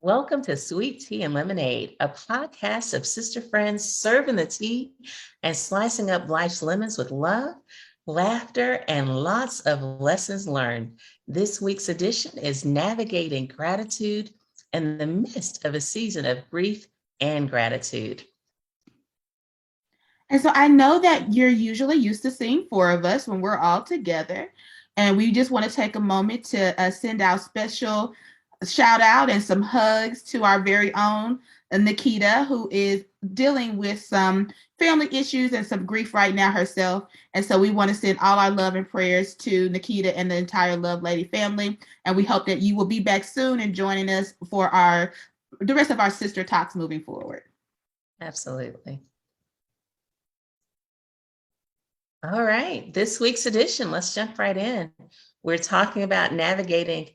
Welcome to Sweet Tea and Lemonade, a podcast of sister friends serving the tea and slicing up life's lemons with love, laughter, and lots of lessons learned. This week's edition is navigating gratitude in the midst of a season of grief and gratitude. And so I know that you're usually used to seeing four of us when we're all together. And we just want to take a moment to send out special shout out and some hugs to our very own Nikita, who is dealing with some family issues and some grief right now herself. And so we want to send all our love and prayers to Nikita and the entire Love Lady family. And we hope that you will be back soon and joining us for the rest of our sister talks moving forward. Absolutely. All right, this week's edition, let's jump right in. We're talking about navigating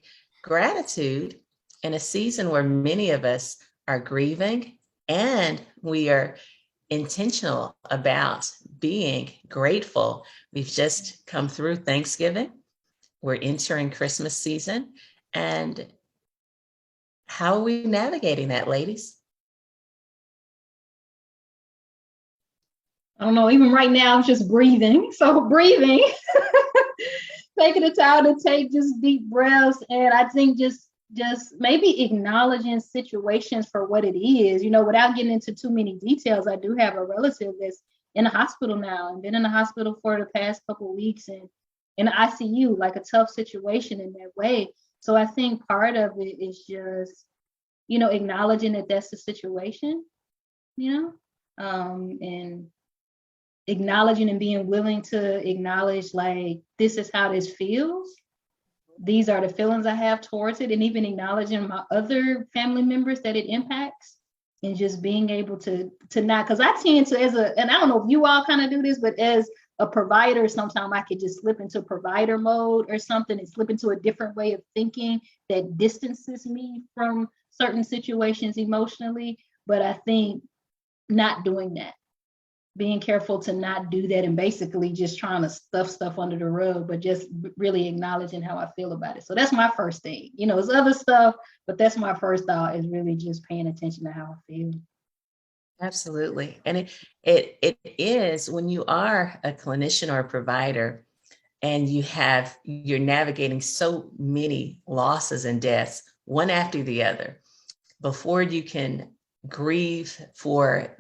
gratitude in a season where many of us are grieving and we are intentional about being grateful. We've just come through Thanksgiving. We're entering Christmas season. And how are we navigating that, ladies? I don't know, even right now, I'm just breathing. So breathing, taking the time to take just deep breaths. And I think just maybe acknowledging situations for what it is, without getting into too many details. I do have a relative that's in the hospital now and been in the hospital for the past couple of weeks and in the ICU, like a tough situation in that way. So I think part of it is just, acknowledging that that's the situation, and acknowledging and being willing to acknowledge, like, this is how this feels. These are the feelings I have towards it, and even acknowledging my other family members that it impacts, and just being able to not, because I tend to, and I don't know if you all kind of do this, but as a provider, sometimes I could just slip into provider mode or something and slip into a different way of thinking that distances me from certain situations emotionally. But I think not doing that, being careful to not do that, and basically just trying to stuff stuff under the rug, but just really acknowledging how I feel about it. So that's my first thing. It's other stuff, but that's my first thought, is really just paying attention to how I feel. Absolutely. And it is, when you are a clinician or a provider and you're navigating so many losses and deaths, one after the other, before you can grieve for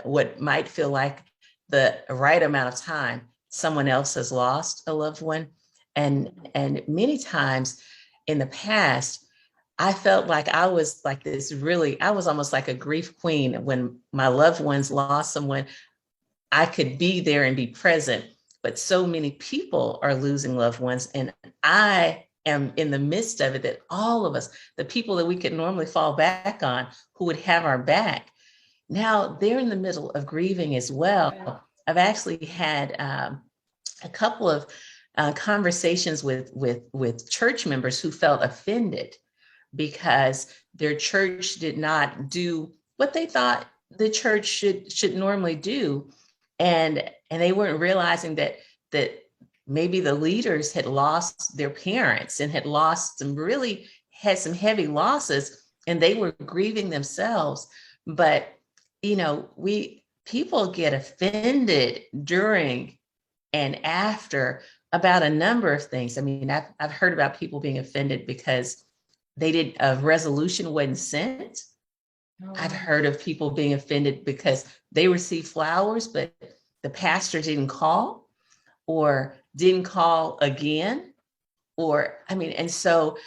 what might feel like the right amount of time, someone else has lost a loved one. And many times in the past, I felt like I was like I was almost like a grief queen. When my loved ones lost someone, I could be there and be present. But so many people are losing loved ones, and I am in the midst of it, that all of us, the people that we could normally fall back on, who would have our back, now they're in the middle of grieving as well. I've actually had a couple of conversations with church members who felt offended because their church did not do what they thought the church should normally do, and they weren't realizing that maybe the leaders had lost their parents and had some heavy losses, and they were grieving themselves. But people get offended during and after about a number of things. I mean, I've heard about people being offended because a resolution wasn't sent. I've heard of people being offended because they received flowers, but the pastor didn't call or didn't call again. And so,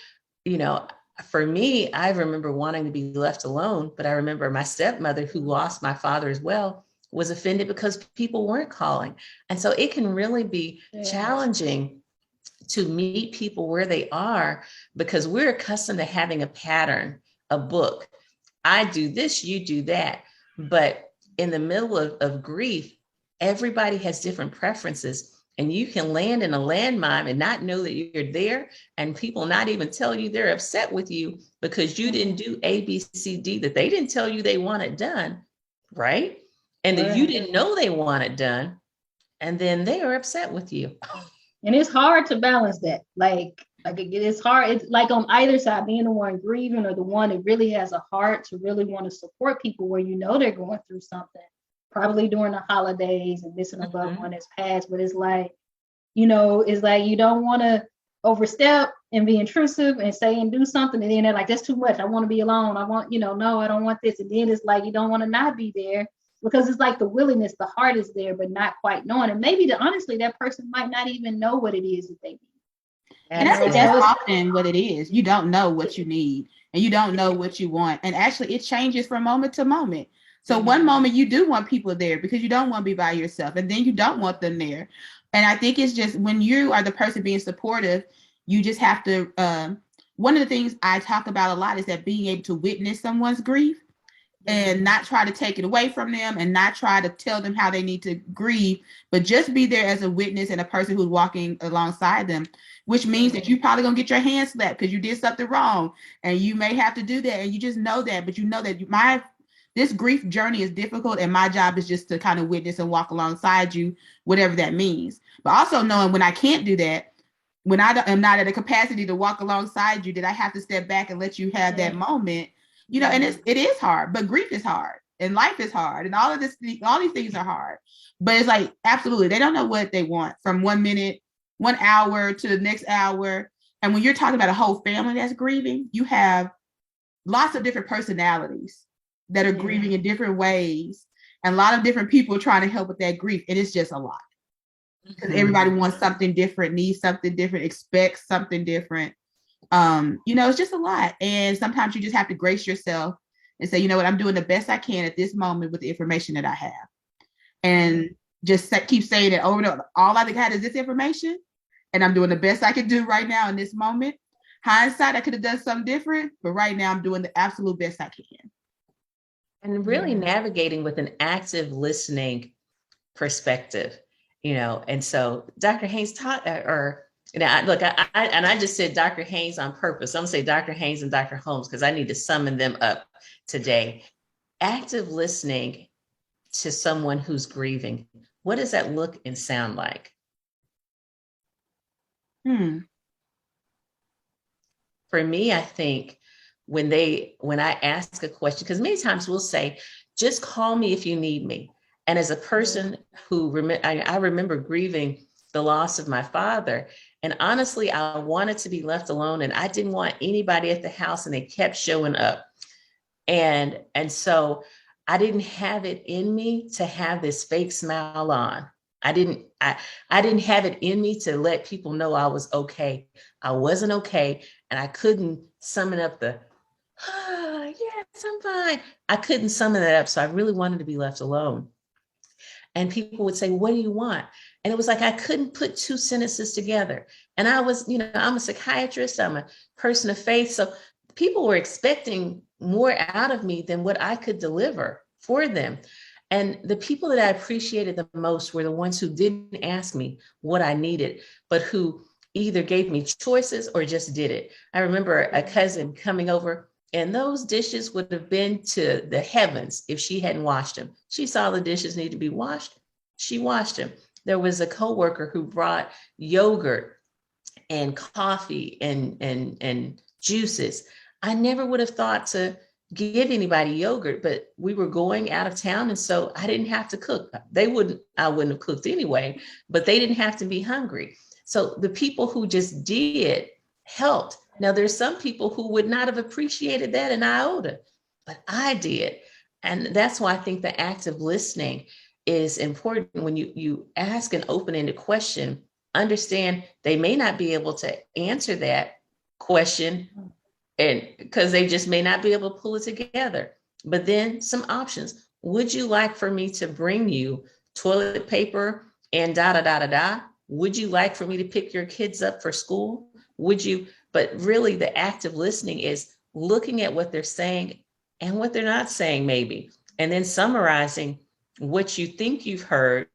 for me, I remember wanting to be left alone, but I remember my stepmother, who lost my father as well, was offended because people weren't calling. And so it can really be challenging to meet people where they are, because we're accustomed to having a pattern, a book. I do this, you do that. But in the middle of grief, everybody has different preferences. And you can land in a landmine and not know that you're there, and people not even tell you they're upset with you because you didn't do A, B, C, D, that they didn't tell you they want it done, right? And that you didn't know they want it done, and then they are upset with you. And it's hard to balance that. Like, Like it's hard. It's like on either side, being the one grieving or the one that really has a heart to really want to support people where you know they're going through something, probably during the holidays and missing a loved one that's passed. But it's like, it's like you don't want to overstep and be intrusive and say and do something. And then they're like, that's too much. I want to be alone. I want, no, I don't want this. And then it's like, you don't want to not be there because it's like the willingness, the heart is there, but not quite knowing. And maybe honestly, that person might not even know what it is that they need. And I think that's often what it is. You don't know what you need and you don't know what you want. And actually, it changes from moment to moment. So one moment you do want people there because you don't want to be by yourself, and then you don't want them there. And I think it's just when you are the person being supportive, you just have to, one of the things I talk about a lot is that being able to witness someone's grief and not try to take it away from them and not try to tell them how they need to grieve, but just be there as a witness and a person who's walking alongside them, which means that you're probably going to get your hand slapped because you did something wrong and you may have to do that. And you just know that, but you know that this grief journey is difficult and my job is just to kind of witness and walk alongside you, whatever that means. But also knowing when I can't do that, when I am not at a capacity to walk alongside you, that I have to step back and let you have that moment. And it is hard, but grief is hard and life is hard and all these things are hard. But it's like, absolutely, they don't know what they want from 1 minute, 1 hour to the next hour. And when you're talking about a whole family that's grieving, you have lots of different personalities that are grieving in different ways and a lot of different people trying to help with that grief. And it's just a lot because everybody wants something different, needs something different, expects something different. It's just a lot. And sometimes you just have to grace yourself and say, you know what, I'm doing the best I can at this moment with the information that I have. And just keep saying it over and over. All I got is this information. And I'm doing the best I can do right now in this moment. Hindsight, I could have done something different, but right now I'm doing the absolute best I can. And really navigating with an active listening perspective, and so Dr. Haynes taught, I just said Dr. Haynes on purpose. I'm gonna say Dr. Haynes and Dr. Holmes because I need to summon them up today. Active listening to someone who's grieving. What does that look and sound like? For me, I think when I ask a question, because many times we'll say, just call me if you need me. And as a person who I remember grieving the loss of my father, and honestly, I wanted to be left alone and I didn't want anybody at the house and they kept showing up. And so I didn't have it in me to have this fake smile on. I didn't have it in me to let people know I was okay. I wasn't okay. And I couldn't summon up yes, I'm fine. I couldn't summon that up. So I really wanted to be left alone. And people would say, what do you want? And it was like, I couldn't put two sentences together. And I was, I'm a psychiatrist, I'm a person of faith. So people were expecting more out of me than what I could deliver for them. And the people that I appreciated the most were the ones who didn't ask me what I needed, but who either gave me choices or just did it. I remember a cousin coming over and those dishes would have been to the heavens if she hadn't washed them. She saw the dishes need to be washed. She washed them. There was a coworker who brought yogurt and coffee and juices. I never would have thought to give anybody yogurt, but we were going out of town. And so I didn't have to cook. I wouldn't have cooked anyway, but they didn't have to be hungry. So the people who just did helped. Now, there's some people who would not have appreciated that an iota, but I did. And that's why I think the active listening is important. When you ask an open-ended question, understand they may not be able to answer that question and because they just may not be able to pull it together. But then some options. Would you like for me to bring you toilet paper and Would you like for me to pick your kids up for school? Would you? But really the active listening is looking at what they're saying and what they're not saying maybe, and then summarizing what you think you've heard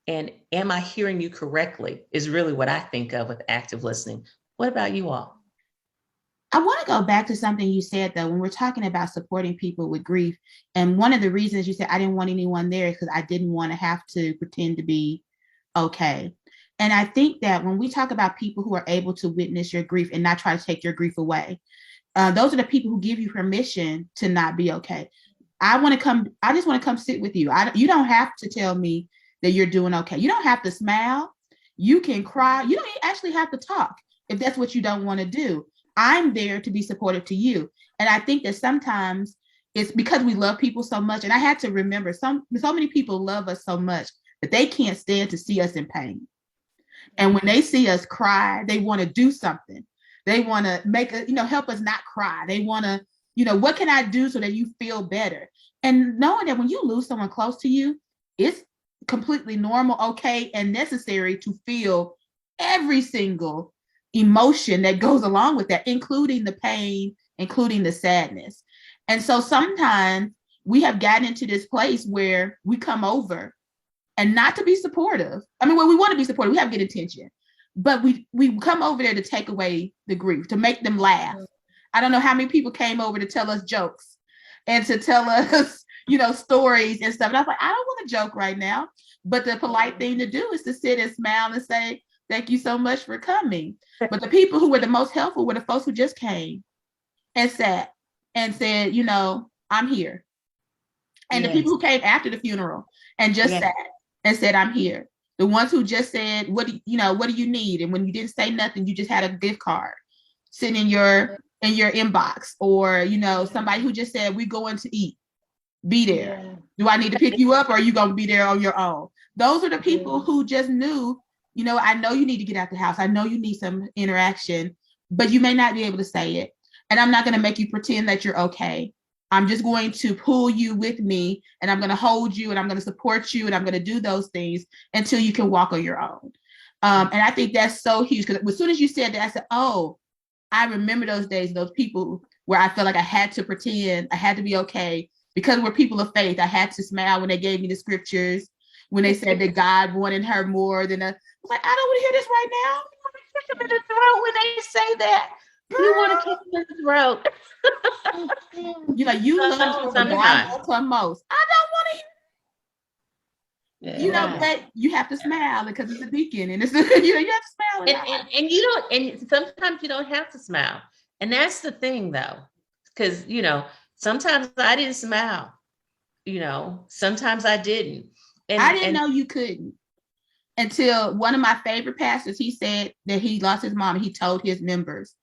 and am I hearing you correctly is really what I think of with active listening. What about you all? I want to go back to something you said, though, when we're talking about supporting people with grief. And one of the reasons you said I didn't want anyone there is because I didn't want to have to pretend to be okay. And I think that when we talk about people who are able to witness your grief and not try to take your grief away, those are the people who give you permission to not be okay. I just want to come sit with you. You don't have to tell me that you're doing okay. You don't have to smile. You can cry. You don't actually have to talk if that's what you don't want to do. I'm there to be supportive to you. And I think that sometimes it's because we love people so much. And I had to remember so many people love us so much that they can't stand to see us in pain. And when they see us cry, they want to do something. They want to help us not cry. They want to, what can I do so that you feel better? And knowing that when you lose someone close to you, it's completely normal, okay, and necessary to feel every single emotion that goes along with that, including the pain, including the sadness. And so sometimes we have gotten into this place where we come over and not to be supportive. I mean, when we want to be supportive, we have good intention, but we come over there to take away the grief, to make them laugh. I don't know how many people came over to tell us jokes and to tell us, stories and stuff. And I was like, I don't want to joke right now. But the polite thing to do is to sit and smile and say, thank you so much for coming. But the people who were the most helpful were the folks who just came and sat and said, I'm here. And the people who came after the funeral and just sat and said, I'm here. The ones who just said, what do you need? And when you didn't say nothing, you just had a gift card sitting in your inbox, or, somebody who just said, we're going to eat. Be there. Yeah. Do I need to pick you up, or are you going to be there on your own? Those are the people who just knew, I know you need to get out the house. I know you need some interaction, but you may not be able to say it. And I'm not going to make you pretend that you're okay. I'm just going to pull you with me, and I'm going to hold you, and I'm going to support you, and I'm going to do those things until you can walk on your own. And I think that's so huge, because as soon as you said that, I said, oh, I remember those days, those people where I felt like I had to pretend, I had to be okay. Because we're people of faith, I had to smile when they gave me the scriptures, when they said that God wanted her more than I was like, I don't want to hear this right now. You want to kick him in the throat when they say that. You want to kick him in the throat. You love the God will come most. I don't want to hear. But you have to smile because it's a deacon, and it's you have to smile. And you don't, and sometimes you don't have to smile. And that's the thing, though, because sometimes I didn't smile, sometimes I didn't. And I didn't know you couldn't until one of my favorite pastors, he said that he lost his mom, and he told his members,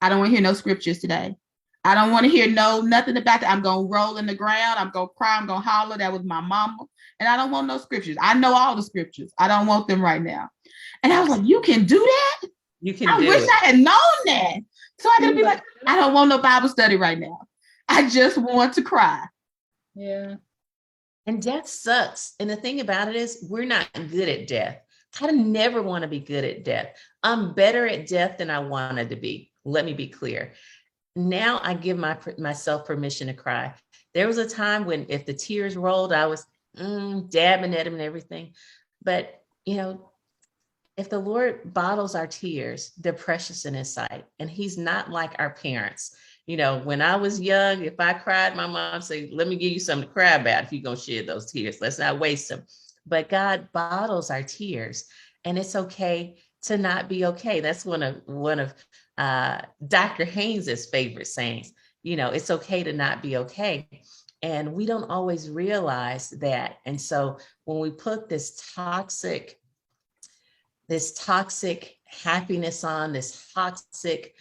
I don't want to hear no scriptures today. I don't want to hear nothing about that. I'm going to roll in the ground. I'm going to cry. I'm going to holler. That was my mama. And I don't want no scriptures. I know all the scriptures. I don't want them right now. And I was like, you can do that? You can I wish I had known that. So I could be like, I don't want no Bible study right now. I just want to cry. Yeah. And death sucks. And the thing about it is, we're not good at death. I never want to be good at death. I'm better at death than I wanted to be. Let me be clear. Now I give myself permission to cry. There was a time when if the tears rolled, I was dabbing at them and everything. But, if the Lord bottles our tears, they're precious in his sight. And he's not like our parents. When I was young, if I cried, my mom said, let me give you something to cry about if you're going to shed those tears. Let's not waste them. But God bottles our tears, and it's okay to not be okay. That's one of Dr. Haynes's favorite sayings. It's okay to not be okay. And we don't always realize that. And so when we put this toxic happiness on, this toxic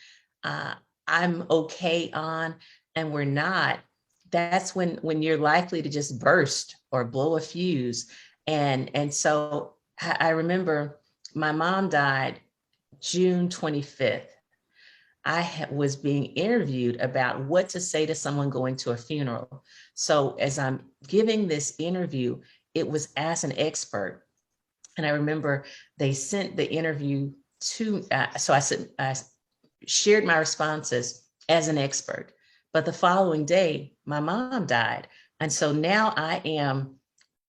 I'm okay on, and we're not, that's when you're likely to just burst or blow a fuse. And so I remember my mom died June 25th. I was being interviewed about what to say to someone going to a funeral. So as I'm giving this interview, it was as an expert. And I remember they sent the interview to, so I shared my responses as an expert. But the following day, my mom died. And so now I am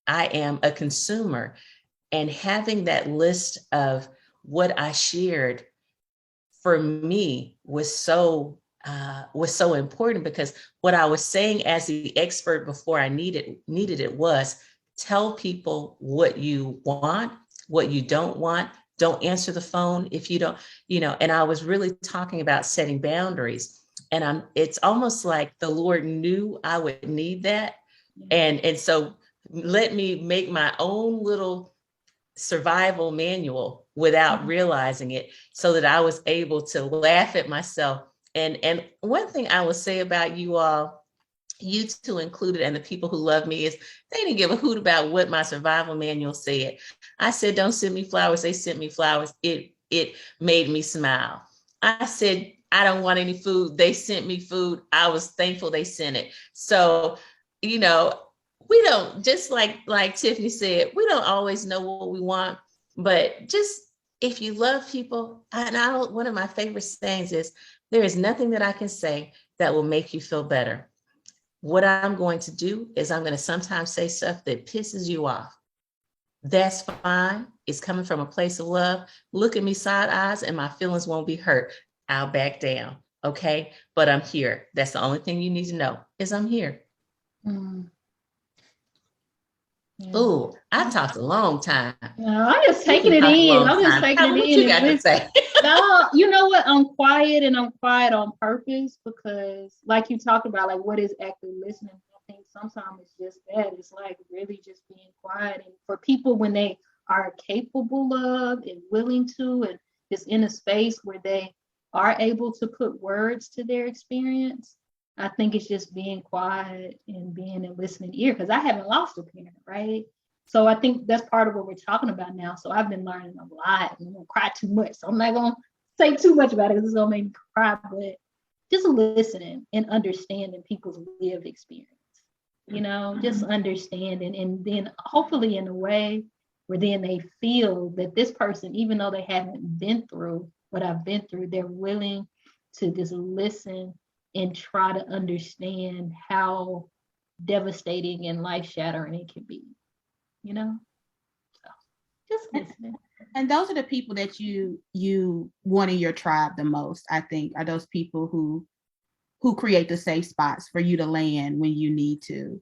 a consumer, and having that list of what I shared for me was so important, because what I was saying as the expert before I needed it was, tell people what you want, what you don't want. don't answer the phone if you don't, and I was really talking about setting boundaries. And it's almost like the Lord knew I would need that. And so let me make my own little survival manual without realizing it, so that I was able to laugh at myself. And one thing I will say about you all, you two included, and the people who love me, is they didn't give a hoot about what my survival manual said. I said, don't send me flowers. They sent me flowers. It made me smile. I said, I don't want any food. They sent me food. I was thankful they sent it. So, we don't, just like Tiffany said, we don't always know what we want, but just if you love people, one of my favorite sayings is, there is nothing that I can say that will make you feel better. What I'm going to do is I'm going to sometimes say stuff that pisses you off. That's fine. It's coming from a place of love. Look at me side eyes and my feelings won't be hurt. I'll back down. Okay. But I'm here. That's the only thing you need to know, is I'm here. Mm. Yeah. Oh, I talked a long time. No, I'm just taking it in. I'm just taking it in. What you got to say? No, you know what? I'm quiet, and I'm quiet on purpose, because like you talked about, like, what is active listening? I think sometimes it's just that. It's like really just being quiet. And for people, when they are capable of and willing to, and is in a space where they are able to put words to their experience, I think it's just being quiet and being a listening ear, because I haven't lost a parent, right? So I think that's part of what we're talking about now. So I've been learning a lot, and I'm gonna cry too much. So I'm not gonna say too much about it, because it's gonna make me cry, but just listening and understanding people's lived experience, just understanding, and then hopefully in a way where then they feel that this person, even though they haven't been through what I've been through, they're willing to just listen and try to understand how devastating and life-shattering it can be, so just listening. And those are the people that you want in your tribe the most, I think, are those people who create the safe spots for you to land when you need to.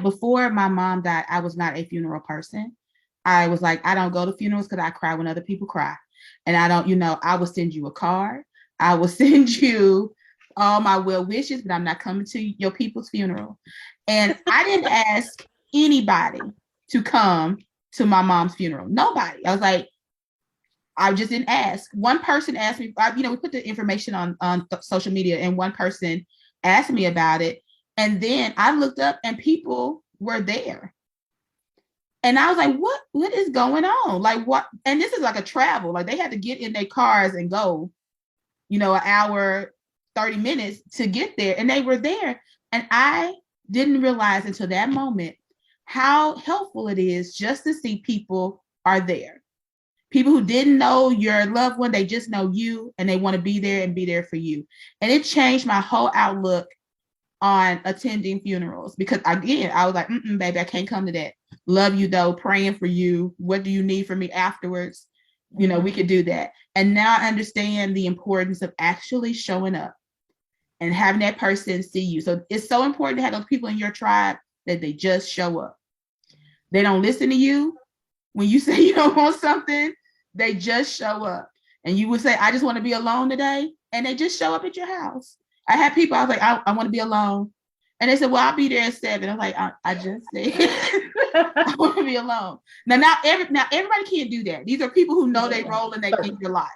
Before my mom died, I was not a funeral person. I was like, I don't go to funerals because I cry when other people cry. And I don't, I will send you a card. I will send you all my well wishes, but I'm not coming to your people's funeral. And I didn't ask anybody to come to my mom's funeral. Nobody. I was like, I just didn't ask. One person asked me, we put the information on social media, and one person asked me about it. And then I looked up and people were there. And I was like, what is going on? Like, what? And this is like a travel. Like, they had to get in their cars and go, an hour, 30 minutes to get there. And they were there. And I didn't realize until that moment how helpful it is just to see people are there. People who didn't know your loved one, they just know you, and they want to be there and be there for you. And it changed my whole outlook on attending funerals, because again, I was like, baby, I can't come to that. Love you though, praying for you. What do you need from me afterwards? We could do that. And now I understand the importance of actually showing up and having that person see you. So it's so important to have those people in your tribe that they just show up. They don't listen to you when you say you don't want something. They just show up. And you would say, I just want to be alone today. And they just show up at your house. I had people, I was like, I want to be alone. And they said, well, I'll be there at 7. I'm like, I just said, I want to be alone. Now everybody can't do that. These are people who know they role in your life.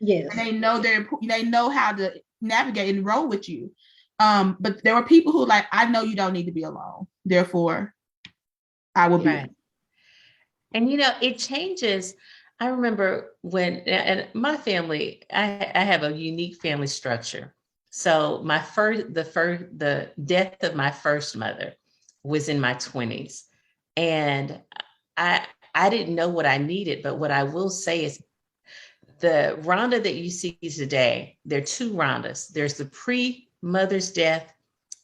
Yes. And they know how to navigate and roll with you. But there are people who like, I know you don't need to be alone. Therefore, I will be. Right. And it changes. I remember and my family, I have a unique family structure. So the death of my first mother was in my 20s. And I didn't know what I needed, but what I will say is the Rhonda that you see today, there are two Rhondas. There's the pre-mother's death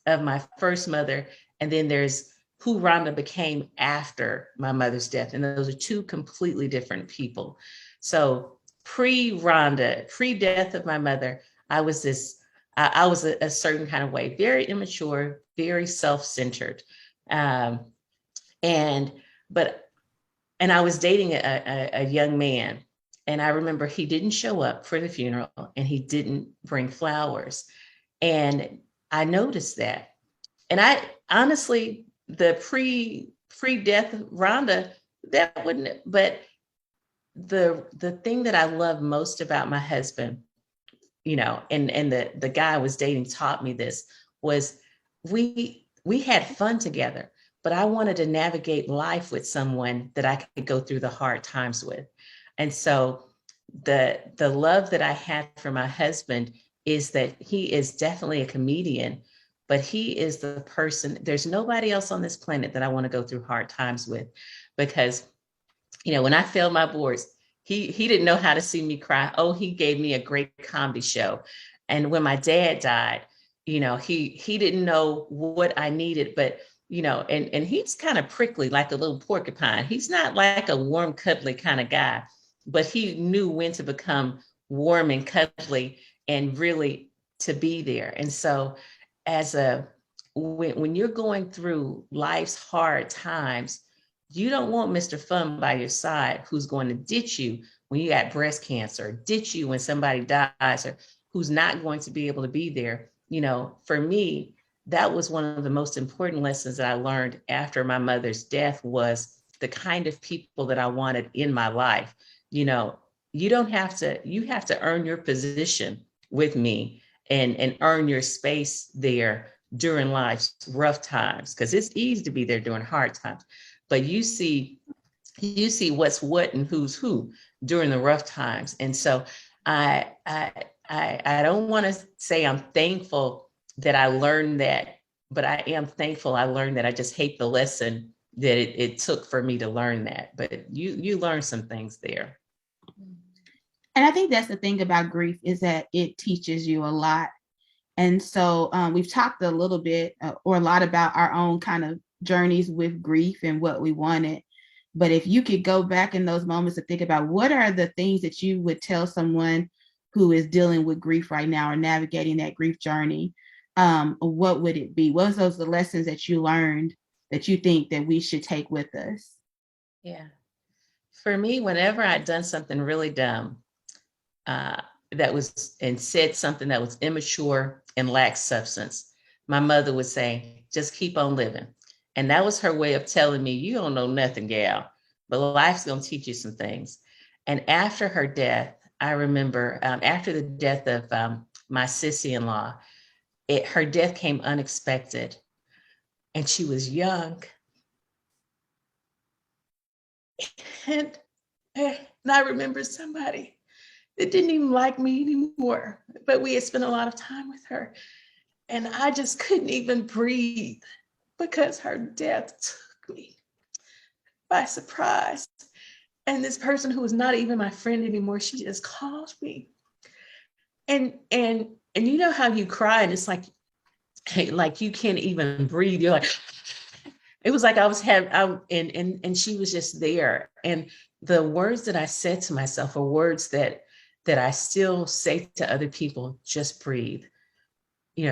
of my first mother, and then there's who Rhonda became after my mother's death. And those are two completely different people. So pre-Rhonda, pre-death of my mother, I was a certain kind of way, very immature, very self-centered. But And I was dating a young man. And I remember he didn't show up for the funeral and he didn't bring flowers. And I noticed that. And I honestly, the pre-death Rhonda, that wouldn't, but the thing that I love most about my husband, and the guy I was dating taught me this, was we had fun together, but I wanted to navigate life with someone that I could go through the hard times with. And so the love that I had for my husband is that he is definitely a comedian, but he is the person, there's nobody else on this planet that I want to go through hard times with, because when I failed my boards, he didn't know how to see me cry. Oh, he gave me a great comedy show. And when my dad died, he didn't know what I needed, but and he's kind of prickly, like a little porcupine. He's not like a warm, cuddly kind of guy, but he knew when to become warm and cuddly and really to be there. And so when you're going through life's hard times, you don't want Mr. Fun by your side who's going to ditch you when you got breast cancer, ditch you when somebody dies, or who's not going to be able to be there. For me, that was one of the most important lessons that I learned after my mother's death, was the kind of people that I wanted in my life. You don't have to, you have to earn your position with me and earn your space there during life's rough times, because it's easy to be there during hard times. But you see what's what and who's who during the rough times. And so I don't want to say I'm thankful that I learned that, but I am thankful I learned that. I just hate the lesson that it took for me to learn that. But you learn some things there. And I think that's the thing about grief, is that it teaches you a lot. And so we've talked a little bit or a lot about our own kind of journeys with grief and what we wanted. But if you could go back in those moments to think about what are the things that you would tell someone who is dealing with grief right now or navigating that grief journey, what would it be? What was the lessons that you learned that you think that we should take with us? Yeah. For me, whenever I'd done something really dumb, that was, and said something that was immature and lacked substance, my mother would say, just keep on living. And that was her way of telling me, you don't know nothing, gal, but life's going to teach you some things. And after her death, I remember after the death of my sissy-in-law, her death came unexpected, and she was young. And I remember somebody that didn't even like me anymore, but we had spent a lot of time with her. And I just couldn't even breathe because her death took me by surprise. And this person who was not even my friend anymore, she just called me. And you know how you cry and it's like you can't even breathe. You're like, it was like I was and she was just there. And the words that I said to myself are words that I still say to other people: just breathe.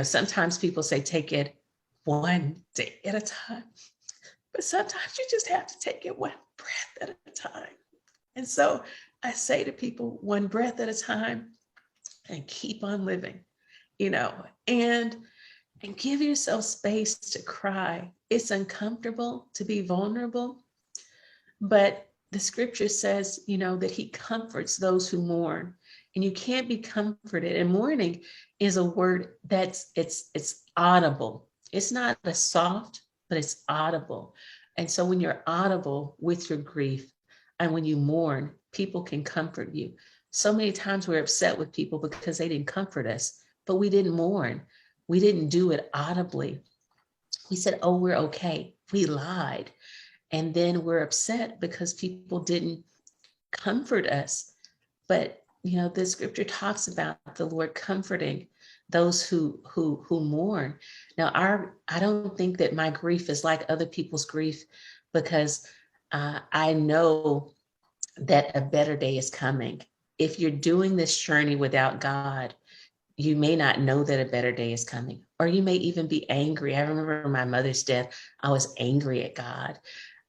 Sometimes people say, take it one day at a time, but sometimes you just have to take it one breath at a time. And so I say to people, one breath at a time, and keep on living, and give yourself space to cry. It's uncomfortable to be vulnerable, but the scripture says, that he comforts those who mourn, and you can't be comforted. And mourning is a word it's audible. It's not a soft, but it's audible. And so when you're audible with your grief and when you mourn, people can comfort you. So many times we're upset with people because they didn't comfort us, but we didn't mourn. We didn't do it audibly. We said, oh, we're okay. We lied. And then we're upset because people didn't comfort us. But, the scripture talks about the Lord comforting those who mourn. Now, I don't think that my grief is like other people's grief, because I know that a better day is coming. If you're doing this journey without God, you may not know that a better day is coming, or you may even be angry. I remember my mother's death. I was angry at God.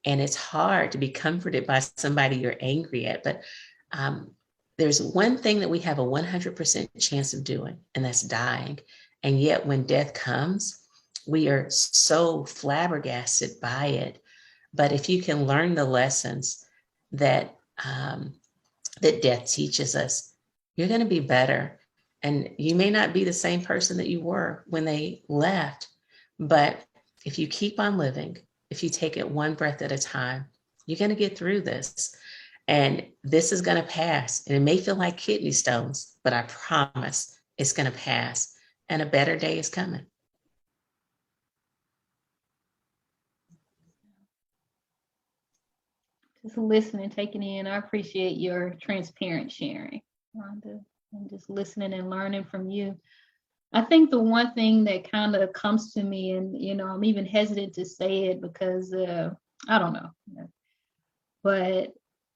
And it's hard to be comforted by somebody you're angry at. But there's one thing that we have a 100% chance of doing, and that's dying. And yet when death comes, we are so flabbergasted by it. But if you can learn the lessons that that death teaches us, you're going to be better. And you may not be the same person that you were when they left, but if you keep on living, if you take it one breath at a time, you're going to get through this. And this is going to pass. And it may feel like kidney stones, but I promise it's going to pass. And a better day is coming. Just listening, taking in. I appreciate your transparent sharing, Rhonda, and just listening and learning from you. I think the one thing that kind of comes to me, and I'm even hesitant to say it because I don't know, but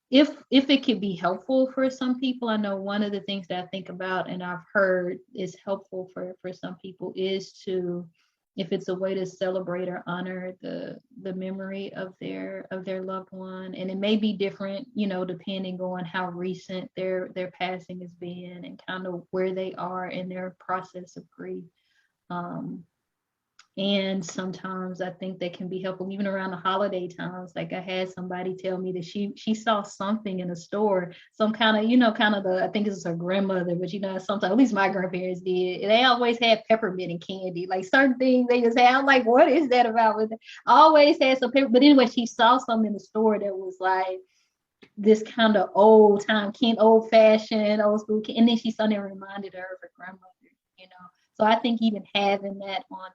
if it could be helpful for some people, I know one of the things that I think about and I've heard is helpful for some people is to, if it's a way to celebrate or honor the memory of their loved one. And it may be different, depending on how recent their passing has been and kind of where they are in their process of grief. And sometimes I think that can be helpful even around the holiday times. Like I had somebody tell me that she saw something in a store, some kind of I think it's her grandmother, but sometimes, at least my grandparents did. They always had peppermint and candy, like certain things they just had. I'm like, what is that about? I always had some peppermint. But anyway, she saw something in the store that was like this kind of old time, old fashioned, old school. And then she suddenly reminded her of her grandmother, So I think even having that on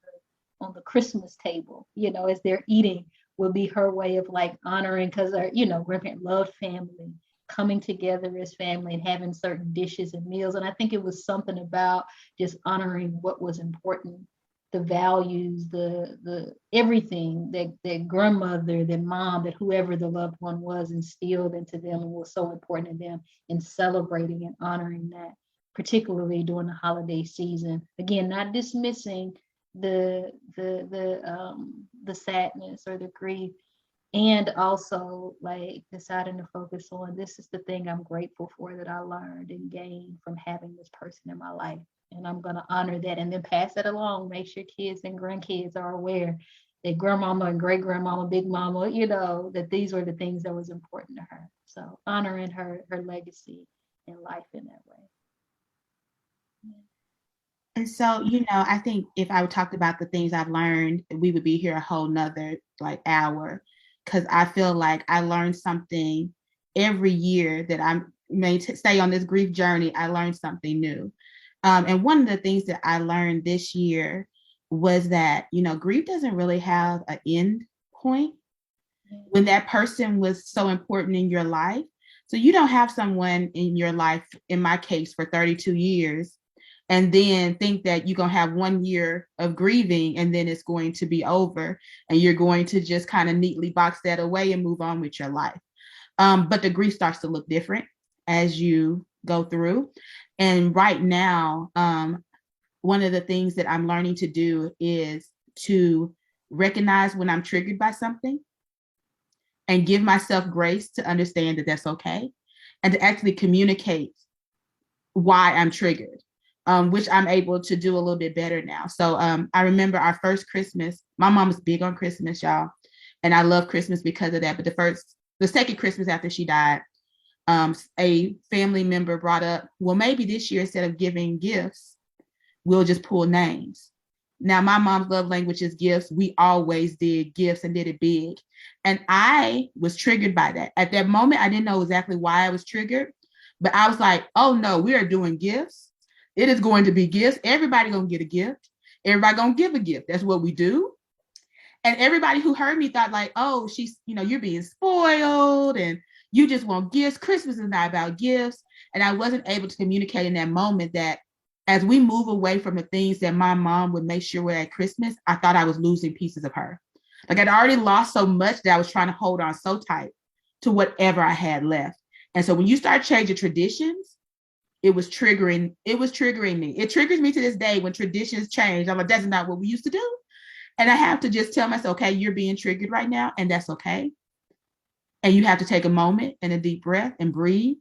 the Christmas table, as they're eating, will be her way of like honoring, because our, grandparents loved family, coming together as family and having certain dishes and meals. And I think it was something about just honoring what was important, the values, the everything that grandmother, that mom, that whoever the loved one was instilled into them and was so important to them, and celebrating and honoring that, particularly during the holiday season. Again, not dismissing the sadness or the grief, and also like deciding to focus on, this is the thing I'm grateful for that I learned and gained from having this person in my life, and I'm going to honor that and then pass it along. Make sure kids and grandkids are aware that grandmama and great grandmama, big mama, that these were the things that was important to her. So honoring her legacy and life in that way. And so, I think if I talked about the things I've learned, we would be here a whole nother hour, because I feel like I learned something every year that I may stay on this grief journey. I learned something new. And one of the things that I learned this year was that, grief doesn't really have an end point. When that person was so important in your life. So you don't have someone in your life, in my case, for 32 years, and then think that you're going to have 1 year of grieving and then it's going to be over and you're going to just kind of neatly box that away and move on with your life. But the grief starts to look different as you go through. And right now, one of the things that I'm learning to do is to recognize when I'm triggered by something and give myself grace to understand that that's okay, and to actually communicate why I'm triggered. Which I'm able to do a little bit better now. So I remember our first Christmas. My mom was big on Christmas, y'all. And I love Christmas because of that. But the second Christmas after she died, a family member brought up, well, maybe this year, instead of giving gifts, we'll just pull names. Now, my mom's love language is gifts. We always did gifts and did it big. And I was triggered by that. At that moment, I didn't know exactly why I was triggered. But I was like, oh, no, we are doing gifts. It is going to be gifts. Everybody going to get a gift. Everybody going to give a gift. That's what we do. And everybody who heard me thought like, oh, she's, you're being spoiled and you just want gifts. Christmas is not about gifts. And I wasn't able to communicate in that moment that as we move away from the things that my mom would make sure were at Christmas, I thought I was losing pieces of her. Like I'd already lost so much that I was trying to hold on so tight to whatever I had left. And so when you start changing traditions, it was triggering me. It triggers me to this day when traditions change. I'm like, that's not what we used to do. And I have to just tell myself, okay, you're being triggered right now, and that's okay. And you have to take a moment and a deep breath and breathe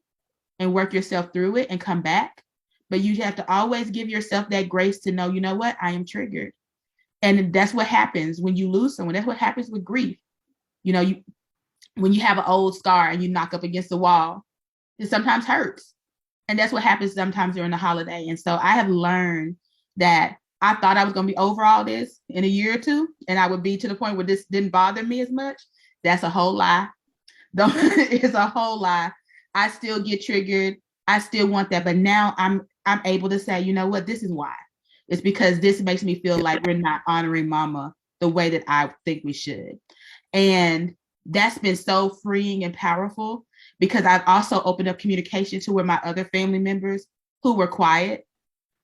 and work yourself through it and come back. But you have to always give yourself that grace to know, you know what, I am triggered. And that's what happens when you lose someone. That's what happens with grief. You know, when you have an old scar and you knock up against the wall, it sometimes hurts. And that's what happens sometimes during the holiday. And so I have learned that I thought I was going to be over all this in a year or two, and I would be to the point where this didn't bother me as much. That's a whole lie. It's a whole lie. I still get triggered. I still want that. But now I'm able to say, you know what, this is why. It's because this makes me feel like we're not honoring mama the way that I think we should. And that's been so freeing and powerful, because I've also opened up communication to where my other family members who were quiet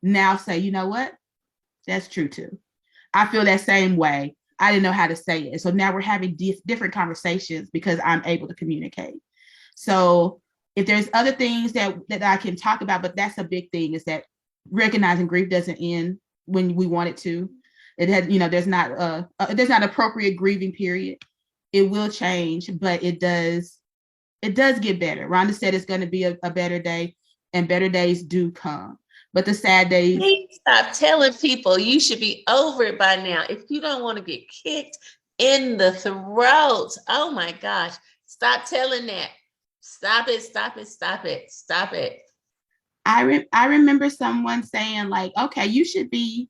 now say, you know what, that's true too. I feel that same way. I didn't know how to say it. So now we're having different conversations because I'm able to communicate. So if there's other things that I can talk about, but that's a big thing, is that recognizing grief doesn't end when we want it to. It has, there's not appropriate grieving period. It will change, but it does get better. Rhonda said it's going to be a better day, and better days do come. But the sad days. Please stop telling people you should be over it by now. If you don't want to get kicked in the throat, oh my gosh, stop telling that. Stop it, stop it, stop it, stop it. I remember someone saying, like, okay, you should be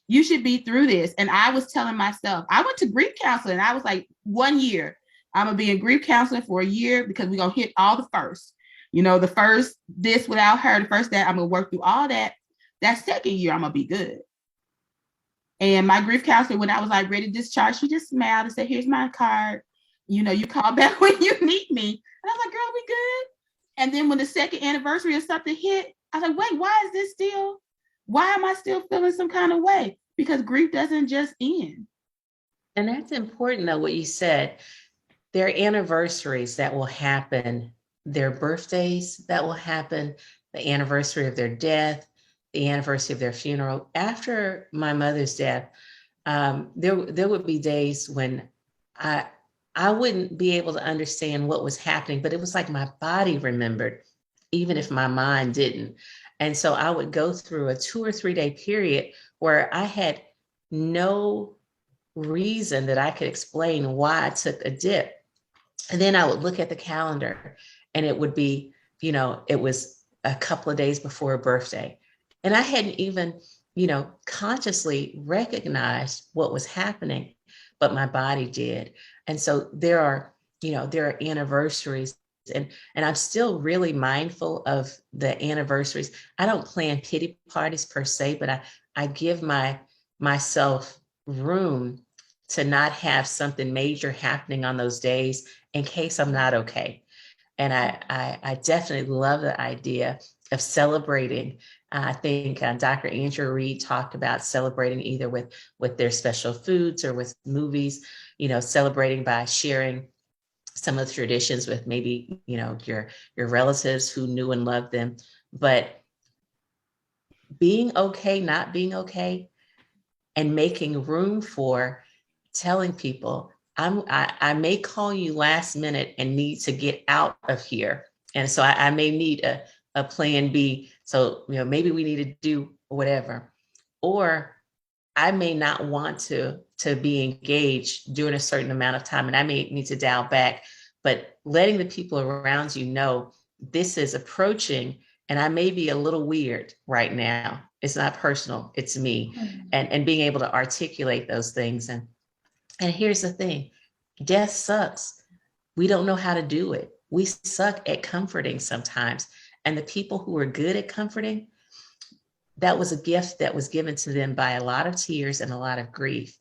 through this. And I was telling myself, I went to grief counseling. I was like, 1 year, I'm going to be in grief counseling for a year, because we're going to hit all the first. The first this without her, the first that, I'm going to work through all that. That second year, I'm going to be good. And my grief counselor, when I was like ready to discharge, she just smiled and said, here's my card. You call back when you need me. And I was like, girl, we good? And then when the second anniversary of something hit, I was like, wait, why am I still feeling some kind of way? Because grief doesn't just end. And that's important, though, what you said. There are anniversaries that will happen, their birthdays that will happen, the anniversary of their death, the anniversary of their funeral. After my mother's death, there would be days when I wouldn't be able to understand what was happening, but it was like my body remembered, even if my mind didn't. And so I would go through a 2 or 3 day period where I had no reason that I could explain why I took a dip. And then I would look at the calendar, and it would be, it was a couple of days before a birthday. And I hadn't even, consciously recognized what was happening, but my body did. And so there are anniversaries, and I'm still really mindful of the anniversaries. I don't plan pity parties per se, but I give myself room to not have something major happening on those days in case I'm not okay. And I definitely love the idea of celebrating. I think Dr. Andrew Reed talked about celebrating either with their special foods or with movies, celebrating by sharing some of the traditions with maybe, your relatives who knew and loved them. But being okay, not being okay, and making room for telling people, I may call you last minute and need to get out of here. And so I may need a plan B. So, maybe we need to do whatever. Or I may not want to be engaged during a certain amount of time, and I may need to dial back. But letting the people around you know this is approaching, and I may be a little weird right now. It's not personal, it's me. And being able to articulate those things. And here's the thing, death sucks. We don't know how to do it. We suck at comforting sometimes. And the people who are good at comforting, that was a gift that was given to them by a lot of tears and a lot of grief,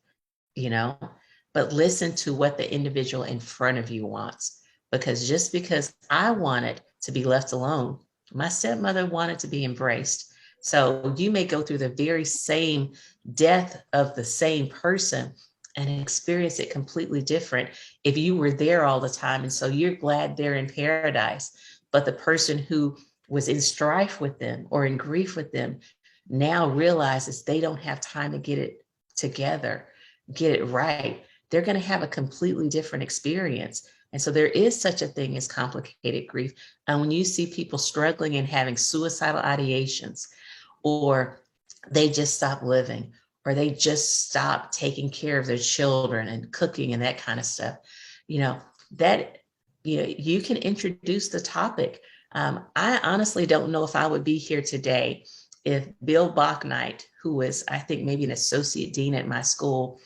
but listen to what the individual in front of you wants. Because just because I wanted to be left alone, my stepmother wanted to be embraced. So you may go through the very same death of the same person and experience it completely different if you were there all the time. And so you're glad they're in paradise, but the person who was in strife with them or in grief with them now realizes they don't have time to get it together, get it right. They're going to have a completely different experience. And so there is such a thing as complicated grief. And when you see people struggling and having suicidal ideations, or they just stop living, or they just stop taking care of their children and cooking and that kind of stuff, you know, that, you can introduce the topic. I honestly don't know if I would be here today if Bill Bachnight, who was, I think, maybe an associate dean at my school,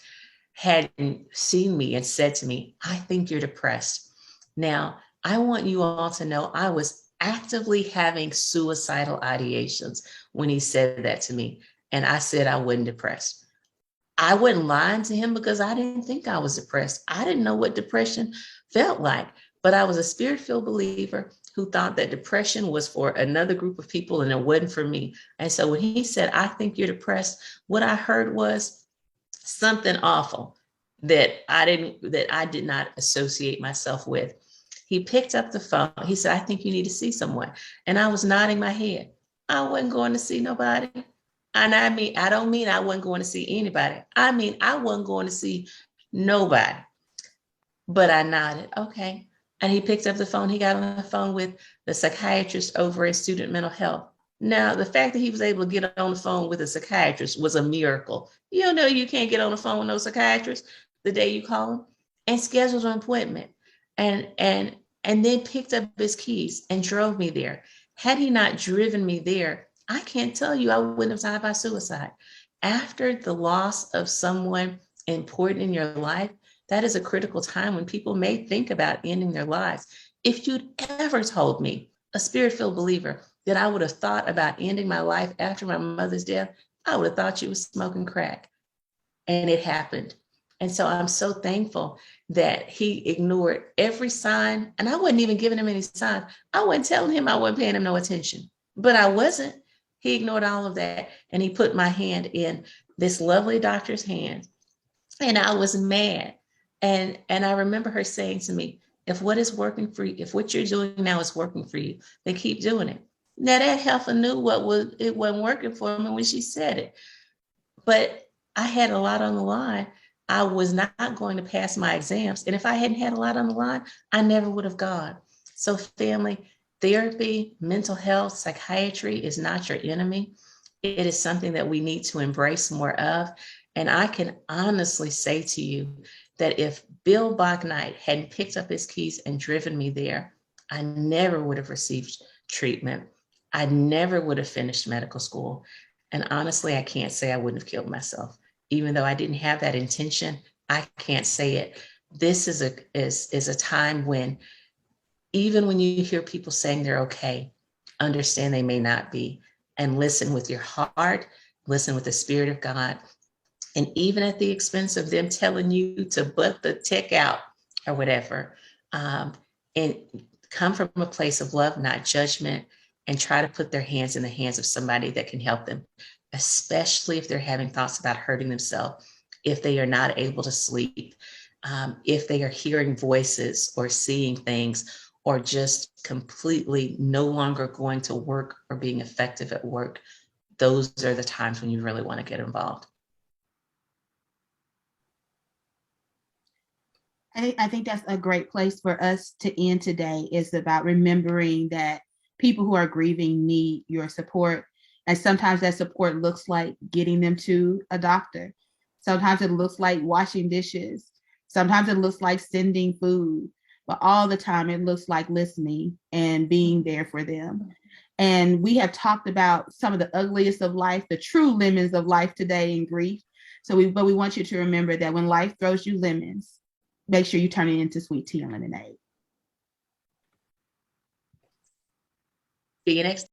hadn't seen me and said to me, I think you're depressed. Now, I want you all to know I was actively having suicidal ideations when he said that to me. And I said I wasn't depressed. I wasn't lying to him because I didn't think I was depressed. I didn't know what depression felt like, but I was a spirit-filled believer who thought that depression was for another group of people and it wasn't for me. And so when he said, I think you're depressed, what I heard was something awful that I did not associate myself with. He picked up the phone. He said, I think you need to see someone. And I was nodding my head. I wasn't going to see nobody. And I mean, I don't mean I wasn't going to see anybody. I mean, I wasn't going to see nobody. But I nodded, okay. And he picked up the phone. He got on the phone with the psychiatrist over at Student Mental Health. Now, the fact that he was able to get on the phone with a psychiatrist was a miracle. You know, you can't get on the phone with no psychiatrist the day you call him, and scheduled an appointment, and then picked up his keys and drove me there. Had he not driven me there, I can't tell you I wouldn't have died by suicide. After the loss of someone important in your life, that is a critical time when people may think about ending their lives. If you'd ever told me, a spirit-filled believer, that I would have thought about ending my life after my mother's death, I would have thought you was smoking crack. And it happened. And so I'm so thankful that he ignored every sign. And I wasn't even giving him any signs. I wasn't telling him, I wasn't paying him no attention. But I wasn't. He ignored all of that. And he put my hand in this lovely doctor's hand. And I was mad. And I remember her saying to me, if what is working for you, if what you're doing now is working for you, then keep doing it. Now that heifer knew it wasn't working for me when she said it. But I had a lot on the line. I was not going to pass my exams. And if I hadn't had a lot on the line, I never would have gone. So family, therapy, mental health, psychiatry is not your enemy. It is something that we need to embrace more of. And I can honestly say to you that if Bill Bachnight hadn't picked up his keys and driven me there, I never would have received treatment. I never would have finished medical school. And honestly, I can't say I wouldn't have killed myself. Even though I didn't have that intention, I can't say it. This is a time when, even when you hear people saying they're okay, understand they may not be, and listen with your heart, listen with the Spirit of God. And even at the expense of them telling you to butt the tech out or whatever, and come from a place of love, not judgment, and try to put their hands in the hands of somebody that can help them, especially if they're having thoughts about hurting themselves, if they are not able to sleep, if they are hearing voices or seeing things, or just completely no longer going to work or being effective at work. Those are the times when you really want to get involved. I think that's a great place for us to end today. Is about remembering that people who are grieving need your support. And sometimes that support looks like getting them to a doctor. Sometimes it looks like washing dishes. Sometimes it looks like sending food. But all the time it looks like listening and being there for them. And we have talked about some of the ugliest of life, the true lemons of life today in grief. But we want you to remember that when life throws you lemons, make sure you turn it into sweet tea and lemonade. See you next